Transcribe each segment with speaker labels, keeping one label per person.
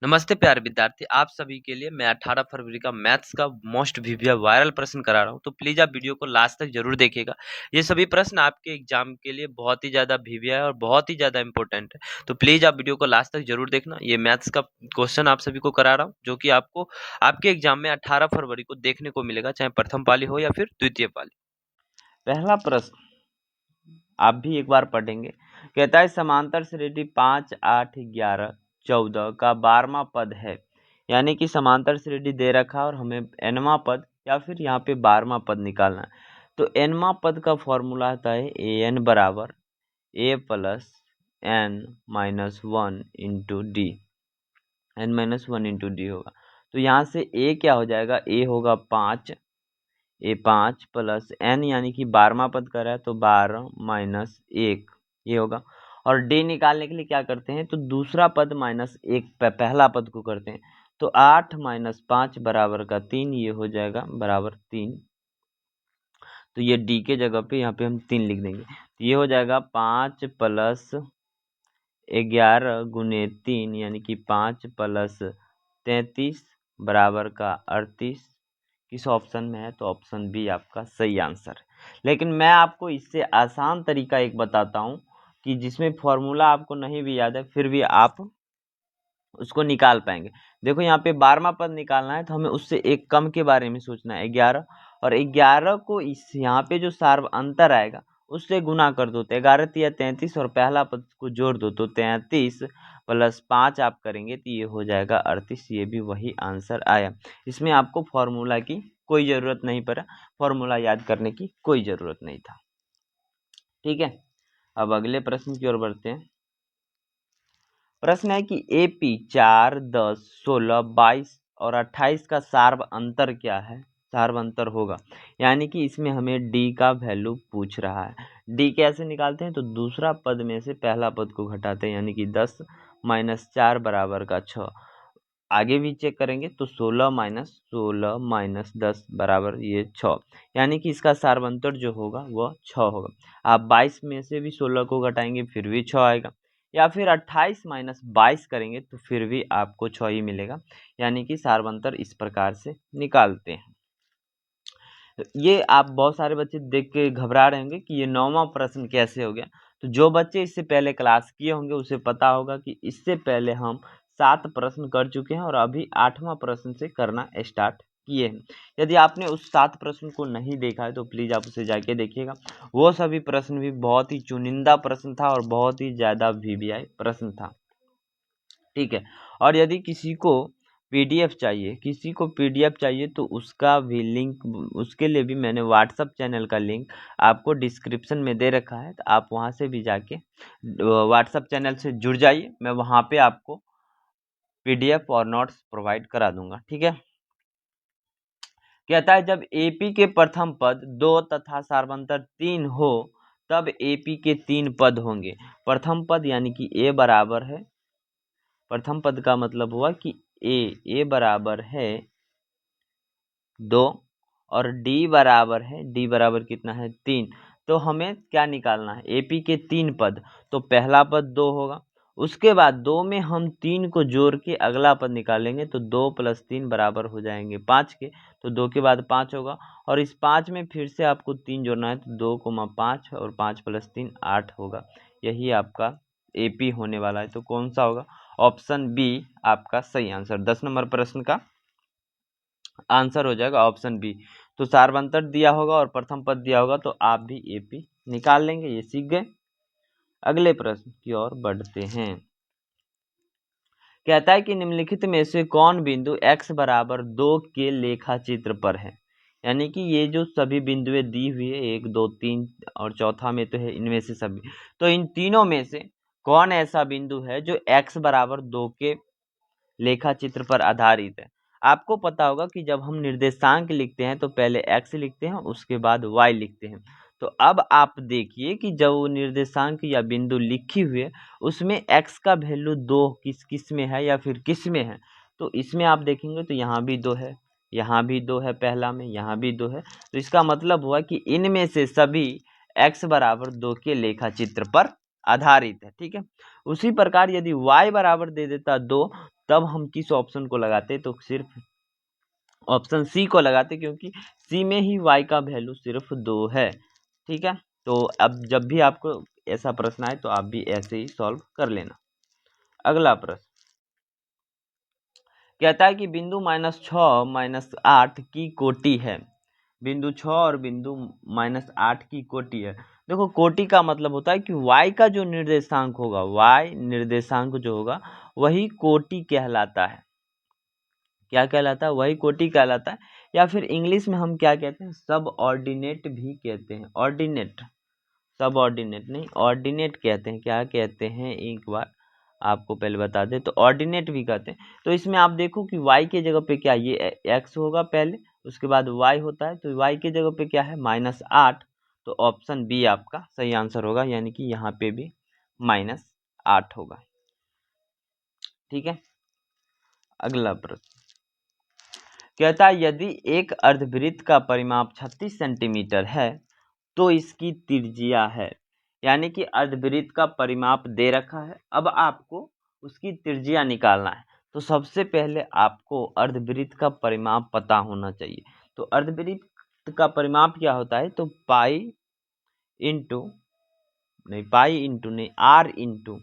Speaker 1: नमस्ते प्यारे विद्यार्थी, आप सभी के लिए मैं 18 फरवरी का मैथ्स का मोस्ट वीवीआई वायरल प्रश्न करा रहा हूं, तो प्लीज आप वीडियो को लास्ट तक जरूर देखिएगा। ये सभी प्रश्न आपके एग्जाम के लिए बहुत ही ज्यादा वीवीआई और बहुत ही ज्यादा इंपॉर्टेंट है, तो प्लीज आप वीडियो को लास्ट तक जरूर देखना। ये मैथ्स का क्वेश्चन आप सभी को करा रहा हूँ, जो कि आपको आपके एग्जाम में 18 फरवरी को देखने को मिलेगा, चाहे प्रथम पाली हो या फिर द्वितीय पाली। पहला प्रश्न आप भी एक बार पढ़ेंगे। कहता है समांतर श्रेणी 5, 8, 11, 14 का 12वां पद है। यानी कि समांतर श्रेणी दे रखा है और हमें nवां पद या फिर यहाँ पे 12वां पद निकालना है। तो nवां पद का फॉर्मूला आता है an बराबर a plus n minus 1 into D. n minus 1 into D होगा। तो यहाँ से a क्या हो जाएगा, a होगा 5, ए 5 प्लस n यानी कि 12वां पद कर रहा है तो 12 माइनस 1 ये होगा। और d निकालने के लिए क्या करते हैं, तो दूसरा पद माइनस 1 पहला पद को करते हैं। तो 8 माइनस 5 बराबर का 3, ये हो जाएगा बराबर 3। तो ये d के जगह पे यहाँ पे हम 3 लिख देंगे। तो ये हो जाएगा 5 प्लस 11 गुने 3 यानी कि 5 प्लस 33 बराबर का 38। किस ऑप्शन में है, तो ऑप्शन बी आपका सही आंसर है। लेकिन मैं आपको इससे आसान तरीका एक बताता हूं कि जिसमें फॉर्मूला आपको नहीं भी याद है फिर भी आप उसको निकाल पाएंगे। देखो यहाँ पे 12वां पद निकालना है तो हमें उससे एक कम के बारे में सोचना है 11, और 11 को इस यहाँ पे जो सार्व अंतर आएगा उससे गुना कर दो। 11 तिया 33 और पहला पद को जोड़ दो तो 33 प्लस 5 आप करेंगे तो ये हो जाएगा 38। ये भी वही आंसर आया। इसमें आपको फॉर्मूला की कोई ज़रूरत नहीं पड़ा, फॉर्मूला याद करने की कोई ज़रूरत नहीं था। ठीक है, अब अगले प्रश्न की ओर बढ़ते हैं। प्रश्न है कि एपी 4, 10, 16, 22 और 28 का सार्व अंतर क्या है, सार्व अंतर होगा। यानी कि इसमें हमें डी का वैल्यू पूछ रहा है। डी कैसे निकालते हैं, तो दूसरा पद में से पहला पद को घटाते हैं, यानी कि 10 माइनस 4 बराबर का 6। आगे भी चेक करेंगे तो 16 माइनस 10 बराबर ये 6, यानी कि इसका सार्वंतर जो होगा वह 6 होगा। आप 22 में से भी 16 को घटाएंगे फिर भी 6 आएगा, या फिर 28 माइनस 22 करेंगे तो फिर भी आपको 6 ही मिलेगा। यानी कि सार्वंतर इस प्रकार से निकालते हैं। ये आप बहुत सारे बच्चे देख के घबरा रहे होंगे कि ये 9वां प्रश्न कैसे हो गया। तो जो बच्चे इससे पहले क्लास किए होंगे उसे पता होगा कि इससे पहले हम 7 प्रश्न कर चुके हैं और अभी 8वां प्रश्न से करना स्टार्ट किए हैं। यदि आपने उस 7 प्रश्न को नहीं देखा है तो प्लीज़ आप उसे जाके देखिएगा। वो सभी प्रश्न भी बहुत ही चुनिंदा प्रश्न था और बहुत ही ज़्यादा वीवीआई प्रश्न था। ठीक है, और यदि किसी को पीडीएफ चाहिए तो उसका भी लिंक, उसके लिए भी मैंने व्हाट्सअप चैनल का लिंक आपको डिस्क्रिप्शन में दे रखा है। तो आप वहां से भी जाके व्हाट्सअप चैनल से जुड़ जाइए, मैं वहां पे आपको पीडीएफ और नोट्स प्रोवाइड करा दूंगा। ठीक है, कहता है जब एपी के प्रथम पद 2 तथा सार्वंतर 3 हो तब एपी के 3 पद होंगे। प्रथम पद यानी कि ए बराबर है, प्रथम पद का मतलब हुआ कि ए बराबर है 2 और डी बराबर है, डी बराबर कितना है 3। तो हमें क्या निकालना है, एपी के 3 पद। तो पहला पद 2 होगा, उसके बाद 2 में हम 3 को जोड़ के अगला पद निकालेंगे तो 2 प्लस 3 बराबर हो जाएंगे 5 के। तो 2 के बाद 5 होगा, और इस 5 में फिर से आपको 3 जोड़ना है तो 2, 5 और 5 प्लस 3 8 होगा। यही आपका एपी होने वाला है। तो कौन सा होगा, ऑप्शन बी आपका सही आंसर। 10 नंबर प्रश्न का आंसर हो जाएगा ऑप्शन बी। तो सार्वंतर दिया होगा और प्रथम पद दिया होगा तो आप भी एपी निकाल लेंगे। ये सीख गए। अगले प्रश्न की ओर बढ़ते हैं। कहता है कि निम्नलिखित में से कौन बिंदु x बराबर 2 के लेखा चित्र पर है। यानी कि ये जो सभी बिंदुएं दी हुई है 1, 2, 3 और चौथा में तो है, इनमें से सभी, तो इन तीनों में से कौन ऐसा बिंदु है जो x बराबर 2 के लेखा चित्र पर आधारित है। आपको पता होगा कि जब हम निर्देशांक लिखते हैं तो पहले x लिखते हैं उसके बाद y लिखते हैं। तो अब आप देखिए कि जब वो निर्देशांक या बिंदु लिखी हुई है उसमें x का वैल्यू 2 किस में है या फिर किस में है। तो इसमें आप देखेंगे तो यहाँ भी 2 है, यहाँ भी 2 है, पहला में यहाँ भी 2 है। तो इसका मतलब हुआ कि इनमें से सभी x बराबर 2 के लेखा चित्र पर आधारित है। ठीक है, उसी प्रकार यदि y बराबर दे देता 2 तब हम किस ऑप्शन को लगाते, तो सिर्फ ऑप्शन सी को लगाते, क्योंकि सी में ही y का वैल्यू सिर्फ 2 है। ठीक है, तो अब जब भी आपको ऐसा प्रश्न आए तो आप भी ऐसे ही सॉल्व कर लेना। अगला प्रश्न कहता है कि बिंदु -6 -8 की कोटि है। बिंदु 6 और बिंदु -8 की कोटि है। देखो, कोटि का मतलब होता है कि y का जो निर्देशांक होगा, y निर्देशांक जो होगा वही कोटि कहलाता है। क्या कहलाता है? वही कोटि कहलाता है, या फिर इंग्लिश में हम क्या कहते हैं, सब ऑर्डिनेट भी कहते हैं। ऑर्डिनेट, सब ऑर्डिनेट नहीं, ऑर्डिनेट कहते हैं। क्या कहते हैं, एक बार आपको पहले बता दें, तो ऑर्डिनेट भी कहते हैं। तो इसमें आप देखो कि y के जगह पे क्या, ये x होगा पहले, उसके बाद y होता है, तो y के जगह पे क्या है, -8। तो ऑप्शन बी आपका सही आंसर होगा, यानी कि यहाँ पे भी -8 होगा। ठीक है, अगला प्रश्न कहता है यदि एक अर्धवृत्त का परिमाप 36 सेंटीमीटर है तो इसकी त्रिज्या है। यानी कि अर्धवृत्त का परिमाप दे रखा है, अब आपको उसकी त्रिज्या निकालना है। तो सबसे पहले आपको अर्धवृत्त का परिमाप पता होना चाहिए। तो अर्धवृत्त का परिमाप क्या होता है, तो पाई इंटू नहीं आर इंटू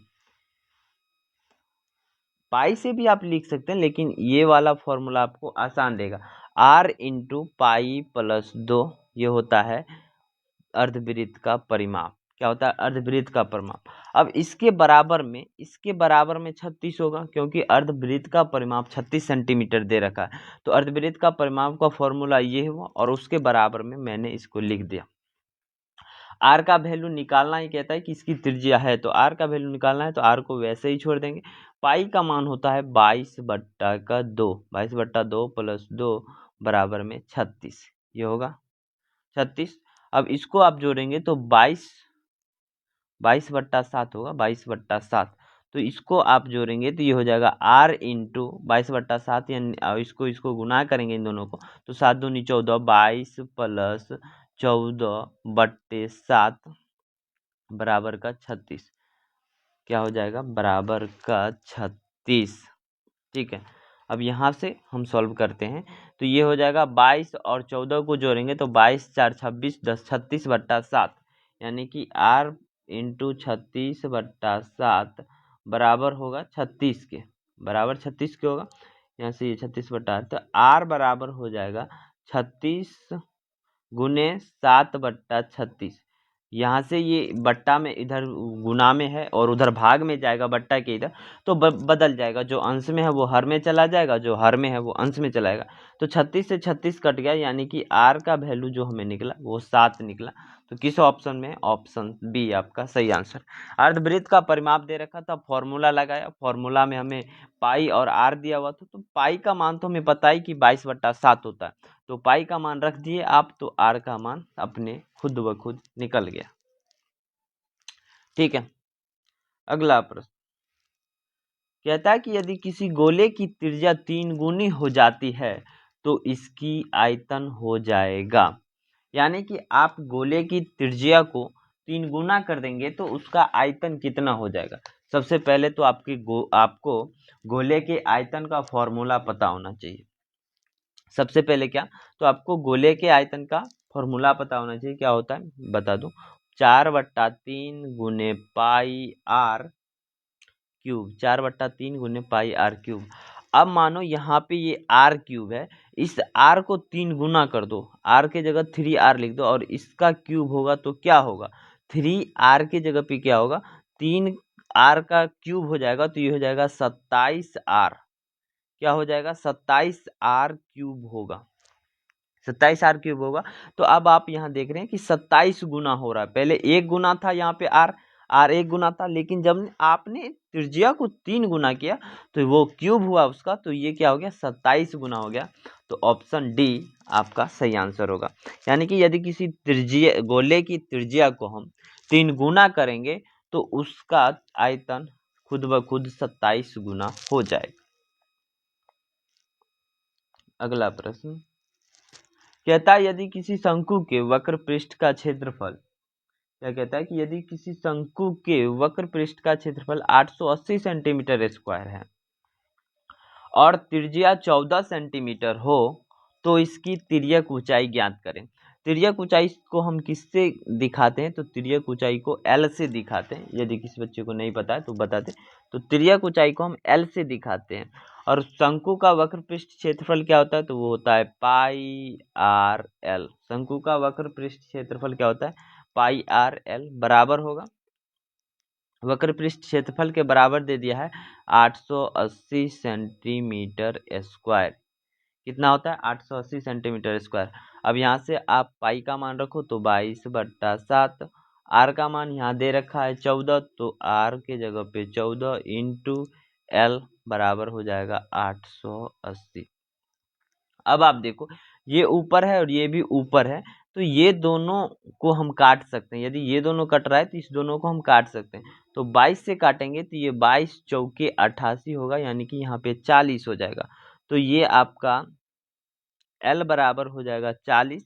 Speaker 1: पाई से भी आप लिख सकते हैं, लेकिन ये वाला फॉर्मूला आपको आसान देगा। r इंटू पाई प्लस 2 ये होता है अर्धवृत्त का परिमाप। क्या होता है, अर्धवृत्त का परिमाप। अब इसके बराबर में 36 होगा, क्योंकि अर्धवृत्त का परिमाप 36 सेंटीमीटर दे रखा है। तो अर्धवृत्त का परिमाप का फॉर्मूला ये हुआ, और उसके बराबर में मैंने इसको लिख दिया। आर का वैल्यू निकालना ही कहता है कि इसकी त्रिज्या है, तो आर का वैल्यू निकालना है, तो आर को वैसे ही छोड़ देंगे। पाई का मान होता है 22/2, 22/2 प्लस 2 बराबर में 36, ये होगा 36। अब इसको आप जोड़ेंगे तो 22/7 होगा, 22/7। तो इसको आप जोड़ेंगे तो ये हो जाएगा r इंटू 22/7, यानी इसको गुना करेंगे इन दोनों को, तो 7 दूनी 14, 22 प्लस 14/7 बराबर का 36। क्या हो जाएगा, बराबर का 36। ठीक है, अब यहाँ से हम सॉल्व करते हैं, तो ये हो जाएगा 22 और 14 को जोड़ेंगे तो 22 4 26 10 36/7, यानी कि r इंटू 36/7 बराबर होगा 36 के, बराबर 36 के होगा। यहाँ से ये 36/8, तो r बराबर हो जाएगा 36 गुने 7/36। यहाँ से ये बट्टा में इधर गुना में है और उधर भाग में जाएगा, बट्टा के इधर, तो बदल जाएगा। जो अंश में है वो हर में चला जाएगा, जो हर में है वो अंश में चला जाएगा। तो 36 से 36 कट गया, यानी कि r का वैल्यू जो हमें निकला वो 7 निकला। तो किस ऑप्शन में, ऑप्शन बी आपका सही आंसर। अर्धवृत्त का परिमाप दे रखा था, फॉर्मूला लगाया, फॉर्मूला में हमें पाई और r दिया हुआ था, तो पाई का मान तो हमें पता ही कि 22/7 होता है, तो पाई का मान रख दिए आप, तो r का मान अपने खुद ब खुद निकल गया। ठीक है, अगला प्रश्न कहता है कि यदि किसी गोले की त्रिज्या 3 गुनी हो जाती है तो इसकी आयतन हो जाएगा। यानी कि आप गोले की त्रिज्या को 3 गुना कर देंगे तो उसका आयतन कितना हो जाएगा। सबसे पहले तो आपको गोले के आयतन का फॉर्मूला पता होना चाहिए। सबसे पहले क्या, तो आपको गोले के आयतन का फॉर्मूला पता होना चाहिए। क्या होता है बता दूं, 4/3 गुने पाई आर क्यूब, 4/3 गुने पाई आर क्यूब। अब मानो यहाँ पे ये आर क्यूब है, इस आर को 3 गुना कर दो, आर के जगह 3r लिख दो, और इसका क्यूब होगा तो क्या होगा, 3r के जगह पे क्या होगा, 3r का क्यूब हो जाएगा, तो ये हो जाएगा 27r। क्या हो जाएगा, 27r क्यूब होगा, 27r क्यूब होगा। तो अब आप यहाँ देख रहे हैं कि 27 गुना हो रहा है। पहले 1 गुना था, यहाँ पे r 1 गुना था, लेकिन जब आपने त्रिज्या को 3 गुना किया तो वो क्यूब हुआ उसका, तो ये क्या हो गया, 27 गुना हो गया। तो ऑप्शन डी आपका सही आंसर होगा। यानी कि यदि किसी गोले की त्रिज्या को हम 3 गुना करेंगे तो उसका आयतन खुद ब खुद 27 गुना हो जाएगा। अगला प्रश्न कहता है यदि किसी शंकु के वक्र पृष्ठ का क्षेत्रफल, क्या कहता है कि यदि किसी शंकु के वक्र पृष्ठ का क्षेत्रफल 880 सेंटीमीटर स्क्वायर है और त्रिज्या 14 सेंटीमीटर हो तो इसकी तिर्यक ऊंचाई ज्ञात करें। तिर्यक ऊंचाई को हम किससे दिखाते हैं? तो तिर्यक ऊंचाई को L से दिखाते हैं। यदि किसी बच्चे को नहीं पता है तो बताते। तो तिर्यक ऊंचाई को हम L से दिखाते हैं। और शंकु का वक्र पृष्ठ क्षेत्रफल क्या होता है? तो वो होता है पाई आर एल। शंकु का वक्र पृष्ठ क्षेत्रफल क्या होता है? पाई आर एल बराबर होगा, वक्र पृष्ठ क्षेत्रफल के बराबर दे दिया है 880 सेंटीमीटर स्क्वायर। कितना होता है? 880 सेंटीमीटर स्क्वायर। अब यहाँ से आप पाई का मान रखो तो 22/7। आर का मान यहाँ दे रखा है 14, तो आर के जगह पे 14 इंटू एल बराबर हो जाएगा 880। अब आप देखो ये ऊपर है और ये भी ऊपर है, तो ये दोनों को हम काट सकते हैं। यदि ये दोनों कट रहा है तो इस दोनों को हम काट सकते हैं। तो 22 से काटेंगे तो ये 22 चौके 88 होगा, यानी कि यहाँ पे 40 हो जाएगा। तो ये आपका L बराबर हो जाएगा 40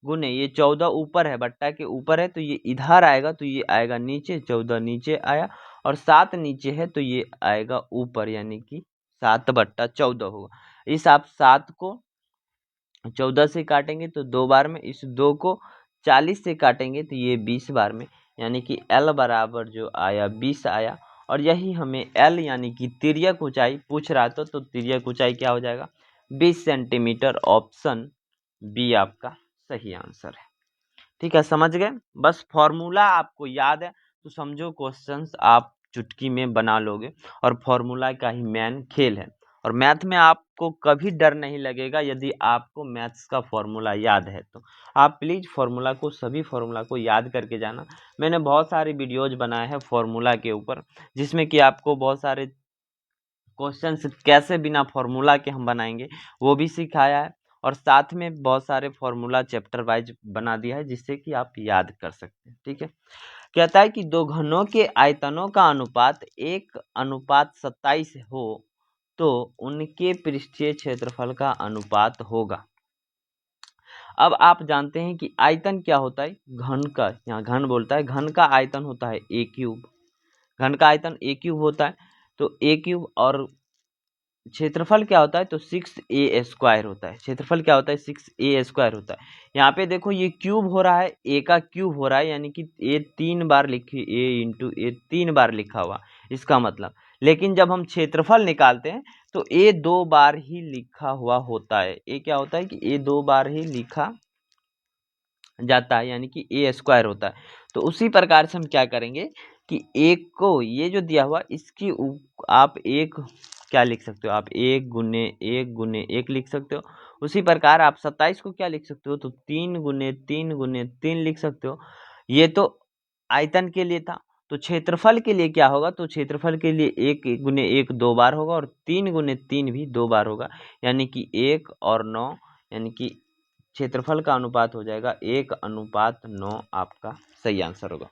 Speaker 1: गुने, ये 14 ऊपर है, बट्टा के ऊपर है, तो ये इधर आएगा, तो ये आएगा नीचे, 14 नीचे आया, और 7 नीचे है तो ये आएगा ऊपर, यानी कि 7/14 होगा। इस आप 7 को 14 से काटेंगे तो 2 बार में, इस 2 को 40 से काटेंगे तो ये 20 बार में, यानी कि L बराबर जो आया 20 आया। और यही हमें L यानी कि तिर्यक ऊंचाई पूछ रहा था, तो तिर्यक ऊंचाई क्या हो जाएगा? 20 सेंटीमीटर। ऑप्शन बी आपका सही आंसर है। ठीक है, समझ गए? बस फॉर्मूला आपको याद है तो समझो क्वेश्चंस आप चुटकी में बना लोगे, और फॉर्मूला का ही मेन खेल है। और मैथ में आपको कभी डर नहीं लगेगा यदि आपको मैथ्स का फॉर्मूला याद है तो। आप प्लीज़ फॉर्मूला को, सभी फॉर्मूला को याद करके जाना। मैंने बहुत सारे वीडियोज बनाए हैं फॉर्मूला के ऊपर, जिसमें कि आपको बहुत सारे क्वेश्चंस कैसे बिना फॉर्मूला के हम बनाएंगे वो भी सिखाया है, और साथ में बहुत सारे फॉर्मूला चैप्टर वाइज बना दिया है जिससे कि आप याद कर सकते हैं। ठीक है, कहता है कि दो घनों के आयतनों का अनुपात 1:27 हो तो उनके पृष्ठीय क्षेत्रफल का अनुपात होगा। अब आप जानते हैं कि आयतन क्या होता है? घन का, यहाँ घन बोलता है, घन का आयतन होता है a क्यूब। घन का आयतन a क्यूब होता है, तो a क्यूब, और क्षेत्रफल क्या होता है? तो 6a स्क्वायर होता है। क्षेत्रफल क्या होता है? 6a स्क्वायर होता है। यहाँ पे देखो ये क्यूब हो रहा है, a का क्यूब हो रहा है, यानी कि a 3 बार लिखी, a इंटू a 3 बार लिखा हुआ इसका मतलब। लेकिन जब हम क्षेत्रफल निकालते हैं तो a 2 बार ही लिखा हुआ होता है। a क्या होता है कि a 2 बार ही लिखा जाता है, यानी कि a स्क्वायर होता है। तो उसी प्रकार से हम क्या करेंगे कि एक को, ये जो दिया हुआ इसकी आप एक क्या लिख सकते हो? आप 1 गुने 1 लिख सकते हो। उसी प्रकार आप 27 को क्या लिख सकते हो? तो 3 गुने 3 लिख सकते हो। ये तो आयतन के लिए था। तो क्षेत्रफल के लिए क्या होगा? तो क्षेत्रफल के लिए 1 गुने 1 2 बार होगा, और 3 गुने 3 भी 2 बार होगा, यानी कि 1 और 9, यानी कि क्षेत्रफल का अनुपात हो जाएगा 1:9। आपका सही आंसर होगा।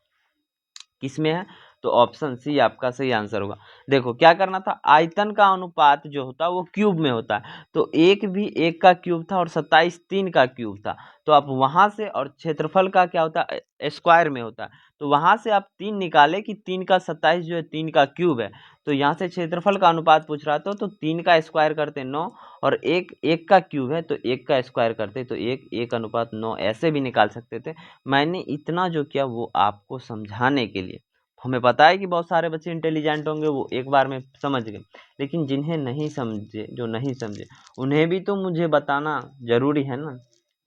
Speaker 1: किसमें है? तो ऑप्शन सी आपका सही आंसर होगा। देखो क्या करना था, आयतन का अनुपात जो होता है वो क्यूब में होता है, तो एक भी 1 का क्यूब था और 27 3 का क्यूब था। तो आप वहां से, और क्षेत्रफल का क्या होता है? स्क्वायर में होता है। तो वहां से आप 3 निकाले कि 3 का 27 जो है 3 का क्यूब है। तो यहाँ से क्षेत्रफल का अनुपात पूछ रहा था, तो 3 का स्क्वायर करते 9, और 1 का क्यूब है तो 1 का स्क्वायर करते तो 1:9 ऐसे भी निकाल सकते थे। मैंने इतना जो किया वो आपको समझाने के लिए। हमें पता है कि बहुत सारे बच्चे इंटेलिजेंट होंगे, वो एक बार में समझ गए, लेकिन जिन्हें नहीं समझे, जो नहीं समझे, उन्हें भी तो मुझे बताना जरूरी है ना।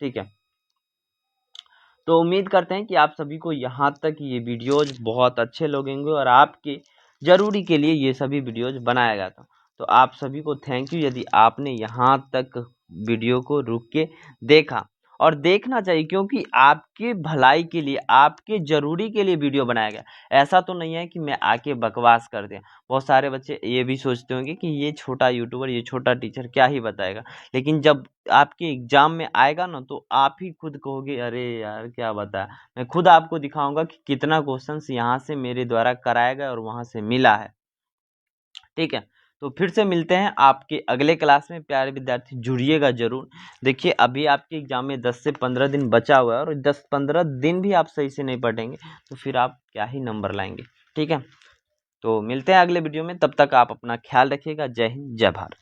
Speaker 1: ठीक है, तो उम्मीद करते हैं कि आप सभी को यहाँ तक ये वीडियोज बहुत अच्छे लगेंगे, और आपके जरूरी के लिए ये सभी वीडियोज बनाया गया था। तो आप सभी को थैंक यू यदि आपने यहाँ तक वीडियो को रुक के देखा, और देखना चाहिए, क्योंकि आपके भलाई के लिए, आपके जरूरी के लिए वीडियो बनाया गया। ऐसा तो नहीं है कि मैं आके बकवास कर दें। बहुत सारे बच्चे ये भी सोचते होंगे कि ये छोटा यूट्यूबर, ये छोटा टीचर क्या ही बताएगा, लेकिन जब आपके एग्जाम में आएगा ना तो आप ही खुद कहोगे अरे यार क्या बताया। मैं खुद आपको दिखाऊंगा कि कितना क्वेश्चंस यहाँ से मेरे द्वारा कराया गया और वहां से मिला है। ठीक है, तो फिर से मिलते हैं आपके अगले क्लास में। प्यारे विद्यार्थी जुड़िएगा जरूर। देखिए अभी आपके एग्जाम में 10 से 15 दिन बचा हुआ है, और 10-15 दिन भी आप सही से नहीं पढ़ेंगे तो फिर आप क्या ही नंबर लाएंगे। ठीक है, तो मिलते हैं अगले वीडियो में, तब तक आप अपना ख्याल रखिएगा। जय हिंद, जय भारत।